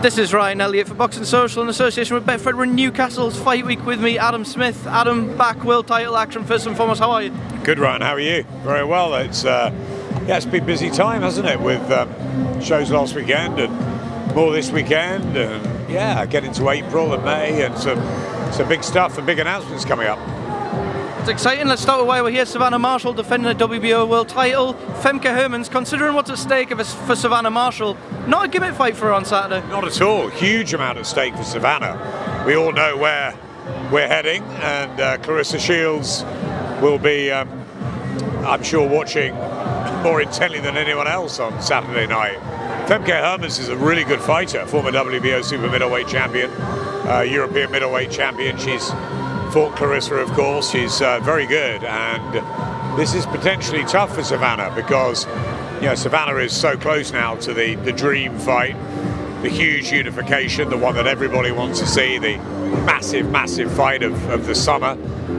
This is Ryan Elliott for Boxing Social in association with Betfred. We're in Newcastle's fight week with me, Adam Smith. Adam, back world title action first and foremost. How are you? Good, Ryan. How are you? Very well. It's been a busy time, hasn't it? With shows last weekend and more this weekend, and get into April and May, and some big stuff and big announcements coming up. It's exciting. Let's start with why we're here. Savannah Marshall defending a WBO world title. Femke Hermans, considering what's at stake for Savannah Marshall, not a gimmick fight for her on Saturday. Not at all. Huge amount at stake for Savannah. We all know where we're heading, and Clarissa Shields will be, I'm sure, watching more intently than anyone else on Saturday night. Femke Hermans is a really good fighter, former WBO super middleweight champion, European middleweight champion. She's fought Clarissa, of course. She's very good, and this is potentially tough for Savannah because Savannah is so close now to the dream fight, the huge unification, the one that everybody wants to see, the massive fight of the summer,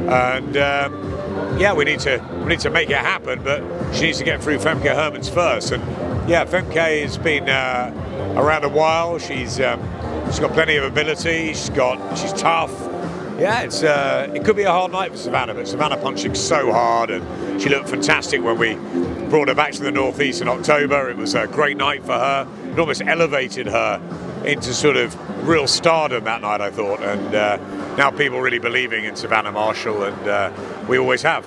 and we need to make it happen, but she needs to get through Femke Hermans first. And Femke has been around a while. She's got plenty of ability. She's tough. It could be a hard night for Savannah, but Savannah punching so hard, and she looked fantastic when we brought her back to the Northeast in October. It was a great night for her. It almost elevated her into sort of real stardom that night, I thought, and now people really believing in Savannah Marshall, and we always have.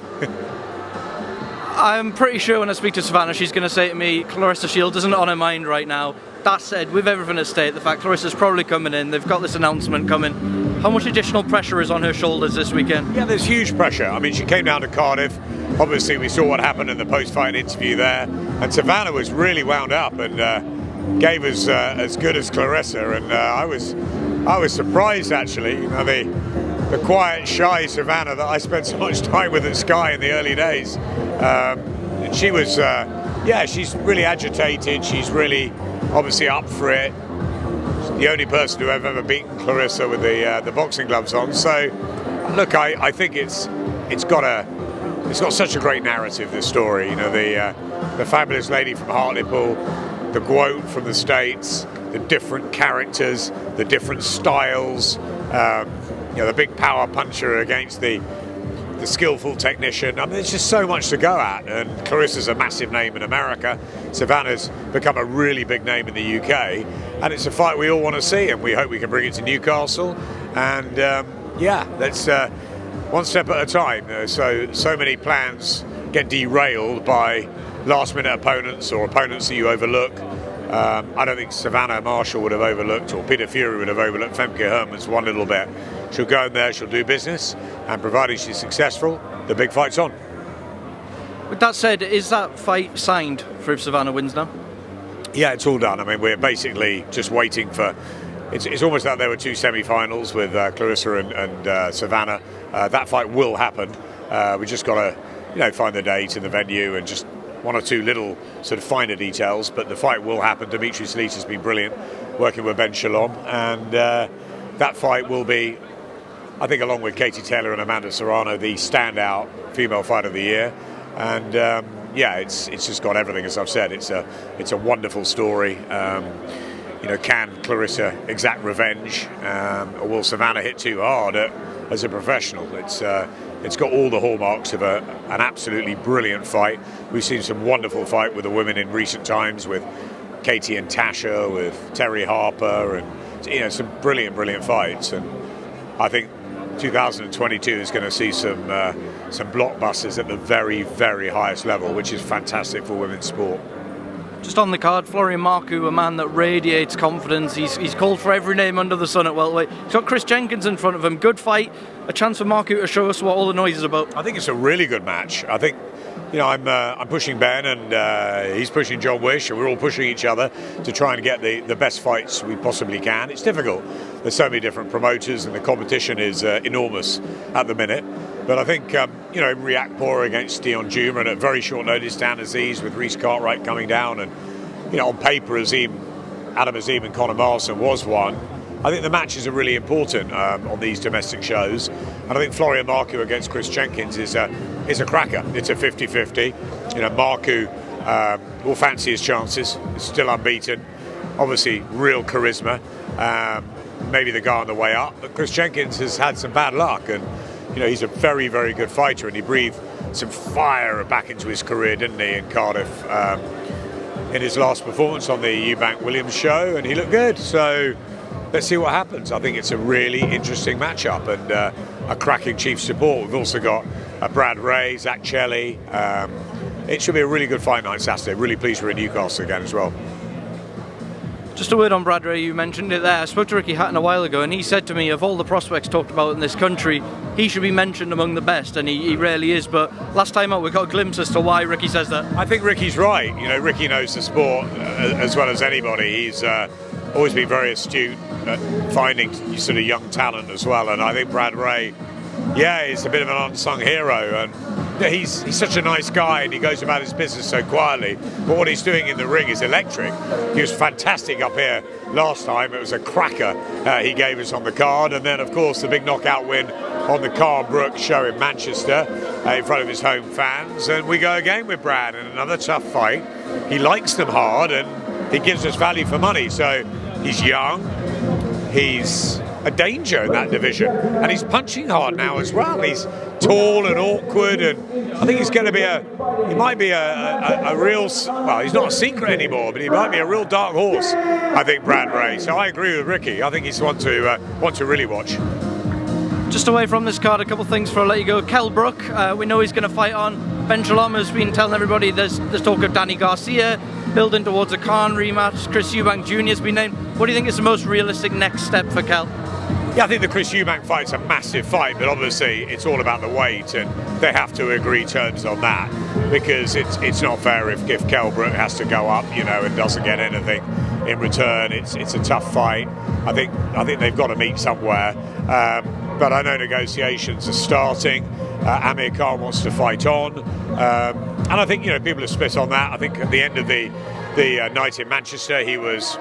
I'm pretty sure when I speak to Savannah, she's going to say to me, Clarissa Shields isn't on her mind right now. That said, with everything at stake, the fact Clarissa's probably coming in, they've got this announcement coming. How much additional pressure is on her shoulders this weekend? Yeah, there's huge pressure. I mean, she came down to Cardiff. Obviously, we saw what happened in the post-fight interview there. And Savannah was really wound up and gave us as good as Clarissa. And I was surprised, actually. The quiet, shy Savannah that I spent so much time with at Sky in the early days. She was, she's really agitated. She's really obviously up for it. She's the only person to have ever beaten Clarissa with the boxing gloves on. So, look, I think it's got such a great narrative, this story. The fabulous lady from Hartlepool, the quote from the States, the different characters, the different styles. The big power puncher against the skillful technician. I mean, there's just so much to go at, and Clarissa's a massive name in America. Savannah's become a really big name in the UK, and it's a fight we all want to see, and we hope we can bring it to Newcastle. And let's one step at a time. So many plans get derailed by last-minute opponents or opponents that you overlook. I don't think Savannah Marshall would have overlooked, or Peter Fury would have overlooked Femke Hermans one little bit. She'll go in there, she'll do business, and provided she's successful, the big fight's on. With that said, is that fight signed for if Savannah wins now? Yeah, it's all done. I mean, we're basically just waiting for... It's almost like there were two semi-finals with Clarissa and Savannah. That fight will happen. We just got to, find the date and the venue and just one or two little sort of finer details, but the fight will happen. Demetrius Leach has been brilliant working with Ben Shalom, and that fight will be, I think, along with Katie Taylor and Amanda Serrano, the standout female fight of the year. And it's just got everything, as I've said. It's a wonderful story. Can Clarissa exact revenge, or will Savannah hit too hard as a professional? It's got all the hallmarks of an absolutely brilliant fight. We've seen some wonderful fight with the women in recent times, with Katie and Tasha, with Terry Harper, and some brilliant fights. And I think 2022 is going to see some blockbusters at the very, very highest level, which is fantastic for women's sport. Just on the card, Florian Marcoux, a man that radiates confidence. He's called for every name under the sun at welterweight. He's got Chris Jenkins in front of him. Good fight. A chance for Marcoux to show us what all the noise is about. I think it's a really good match. I think, I'm pushing Ben, and he's pushing John Wish, and we're all pushing each other to try and get the best fights we possibly can. It's difficult. There's so many different promoters, and the competition is enormous at the minute. But I think, Riakporhe against Dion Juma, and at very short notice, Dan Aziz with Reece Cartwright coming down, and on paper, Adam Azim and Conor Marsden was one. I think the matches are really important on these domestic shows, and I think Florian Marcoux against Chris Jenkins is a cracker. It's a 50-50. Marcoux will fancy his chances. He's still unbeaten. Obviously, real charisma. maybe the guy on the way up. But Chris Jenkins has had some bad luck, and he's a very, very good fighter, and he breathed some fire back into his career, didn't he, in Cardiff, in his last performance on the Eubank Williams show, and he looked good. So let's see what happens. I think it's a really interesting matchup and a cracking chief support. We've also got Brad Ray, Zach Chelly. It should be a really good fight night Saturday. Really pleased we're in Newcastle again as well. Just a word on Brad Ray, you mentioned it there. I spoke to Ricky Hatton a while ago, and he said to me, of all the prospects talked about in this country, he should be mentioned among the best, and he rarely is. But last time out, we got a glimpse as to why Ricky says that. I think Ricky's right. Ricky knows the sport as well as anybody. He's always been very astute at finding sort of young talent as well, and I think Brad Ray, he's a bit of an unsung hero, and he's such a nice guy, and he goes about his business so quietly, but what he's doing in the ring is electric. He was fantastic up here last time. It was a cracker he gave us on the card, and then of course the big knockout win on the Kell Brook show in Manchester in front of his home fans. And we go again with Brad in another tough fight. He likes them hard, and he gives us value for money. So he's young, he's a danger in that division, and he's punching hard now as well. He's tall and awkward, and I think he's going to be he might be a real, well, he's not a secret anymore, but he might be a real dark horse, I think, Brad Ray. So I agree with Ricky. I think he's one to really watch. Just away from this card, a couple of things before I let you go. Kell Brook, we know he's going to fight on. Ben Shalom has been telling everybody there's talk of Danny Garcia, building towards a Khan rematch. Chris Eubank Jr. has been named. What do you think is the most realistic next step for Kell? Yeah, I think the Chris Eubank fight's a massive fight, but obviously it's all about the weight, and they have to agree terms on that, because it's not fair if Kell Brook has to go up, and doesn't get anything in return. It's a tough fight. I think they've got to meet somewhere, but I know negotiations are starting. Amir Khan wants to fight on, and I think people are split on that. I think at the end of the night in Manchester, he was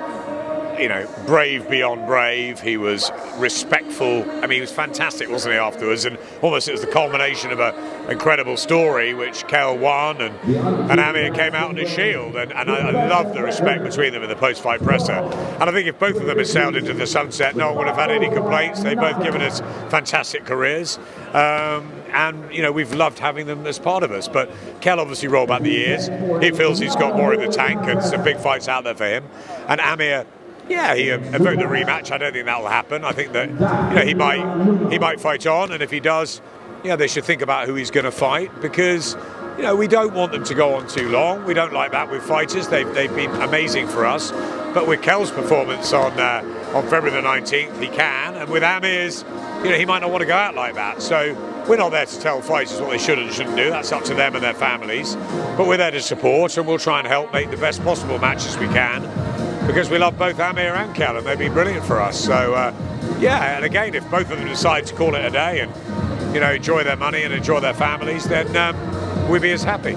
brave beyond brave. He was respectful. I mean, he was fantastic, wasn't he, afterwards? And almost it was the culmination of an incredible story, which Kell won, and Amir came out on his shield. And I love the respect between them in the post-fight presser. And I think if both of them had sailed into the sunset, no one would have had any complaints. They've both given us fantastic careers. And we've loved having them as part of us. But Kell obviously rolled back the years. He feels he's got more in the tank, and some big fights out there for him. And Amir, he evoked the rematch. I don't think that will happen. I think that he might fight on, and if he does, they should think about who he's going to fight, because we don't want them to go on too long. We don't like that with fighters. They've been amazing for us, but with Kell's performance on February the 19th, he can, and with Amir's, he might not want to go out like that. So we're not there to tell fighters what they should and shouldn't do. That's up to them and their families. But we're there to support, and we'll try and help make the best possible matches we can, because we love both Amir and Kell, and they've been brilliant for us. So, and again, if both of them decide to call it a day and, enjoy their money and enjoy their families, then we'll be as happy.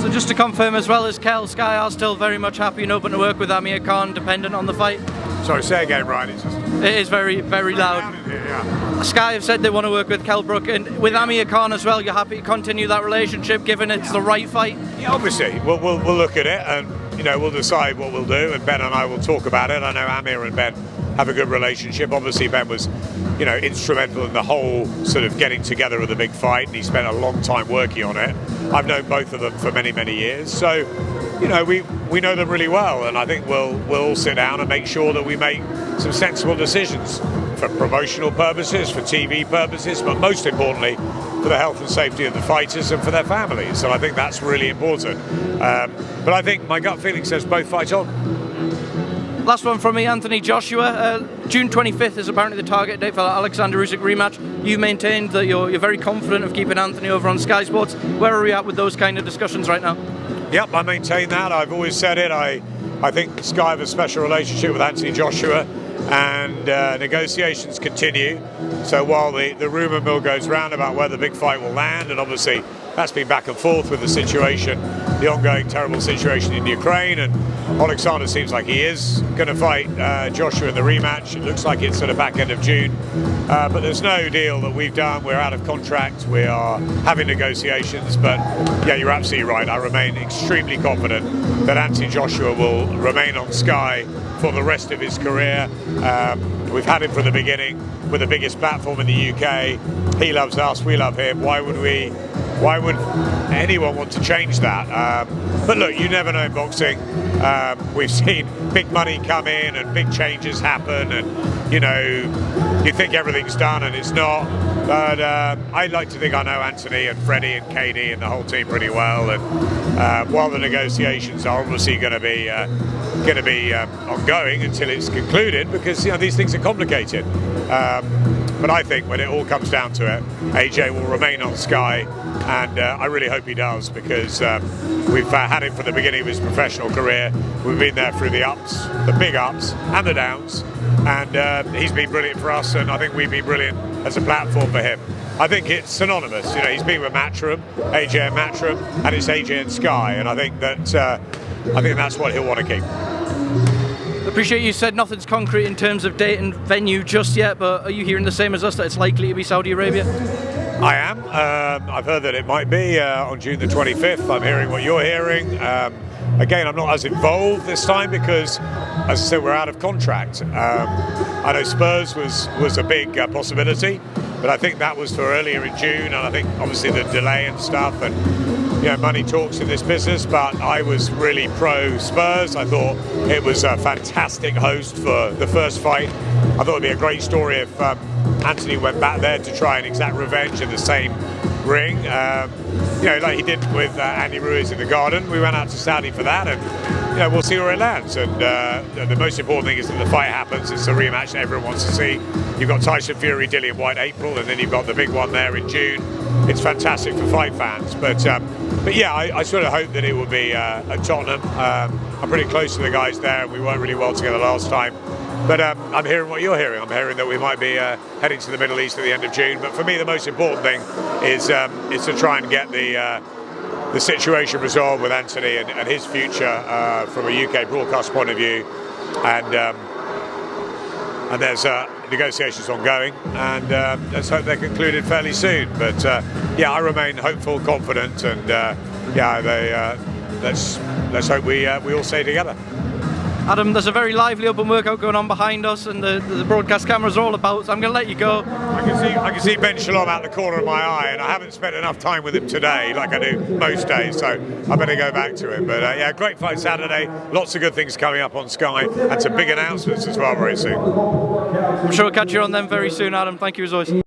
So just to confirm as well, as Kell, Sky are still very much happy and open to work with Amir Khan, dependent on the fight? Sorry, say again, Ryan. It is very, very loud. Sky have said they want to work with Kell Brook, and with Amir Khan as well. You're happy to continue that relationship, given it's the right fight? Yeah, obviously. We'll look at it, and we'll decide what we'll do, and Ben and I will talk about it. I know Amir and Ben have a good relationship. Obviously, Ben was, instrumental in the whole sort of getting together of the big fight, and he spent a long time working on it. I've known both of them for many, many years, so we know them really well, and I think we'll all sit down and make sure that we make some sensible decisions for promotional purposes, for TV purposes, but most importantly for the health and safety of the fighters and for their families. And I think that's really important. But I think my gut feeling says both fight on. Last one from me, Anthony Joshua. June 25th is apparently the target date for the Alexander Usyk rematch. You maintained that you're very confident of keeping Anthony over on Sky Sports. Where are we at with those kind of discussions right now? Yep, I maintain that. I've always said it. I think Sky have a special relationship with Anthony Joshua, and negotiations continue. So while the rumour mill goes round about where the big fight will land, and obviously that's been back and forth with the situation the ongoing terrible situation in Ukraine, and Alexander seems like he is going to fight Joshua in the rematch. It looks like it's at the back end of June, but there's no deal that we've done. We're out of contract. We are having negotiations, but yeah, you're absolutely right. I remain extremely confident that Anthony Joshua will remain on Sky for the rest of his career. We've had him from the beginning with the biggest platform in the UK. He loves us, we love him. Why would anyone want to change that? But look, you never know in boxing. We've seen big money come in and big changes happen, and you think everything's done and it's not. But I'd like to think I know Anthony and Freddie and Katie and the whole team pretty well. And while the negotiations are obviously going to be ongoing until it's concluded, because these things are complicated. But I think when it all comes down to it, AJ will remain on Sky, and I really hope he does, because we've had him from the beginning of his professional career. We've been there through the ups, the big ups and the downs, and he's been brilliant for us, and I think we've been brilliant as a platform for him. I think it's synonymous. He's been with Matchroom, AJ and Matchroom, and it's AJ and Sky, and I think that's what he'll want to keep. Appreciate you said nothing's concrete in terms of date and venue just yet, but are you hearing the same as us, that it's likely to be Saudi Arabia? I am. I've heard that it might be on June the 25th. I'm hearing what you're hearing. Again, I'm not as involved this time because, as I said, we're out of contract. I know Spurs was a big possibility, but I think that was for earlier in June, and I think obviously the delay and stuff, and money talks in this business, but I was really pro Spurs. I thought it was a fantastic host for the first fight. I thought it'd be a great story if Anthony went back there to try and exact revenge in the same ring, like he did with Andy Ruiz in the Garden. We went out to Saudi for that, and we'll see where it lands. And the most important thing is that the fight happens. It's a rematch that everyone wants to see. You've got Tyson Fury, Dillian White, April, and then you've got the big one there in June. It's fantastic for fight fans, but yeah, I sort of hope that it will be at Tottenham. I'm pretty close to the guys there, and we worked really well together last time. But I'm hearing what you're hearing. I'm hearing that we might be heading to the Middle East at the end of June. But for me, the most important thing is to try and get the situation resolved with Anthony and his future from a UK broadcast point of view. And there's negotiations ongoing, and let's hope they're concluded fairly soon. But yeah, I remain hopeful, confident, and let's hope we all stay together. Adam, there's a very lively open workout going on behind us, and the broadcast cameras are all about, so I'm going to let you go. I can see Ben Shalom out the corner of my eye, and I haven't spent enough time with him today like I do most days, so I better go back to him. But yeah, great fight Saturday, lots of good things coming up on Sky, and some big announcements as well very soon. I'm sure we'll catch you on them very soon, Adam. Thank you as always.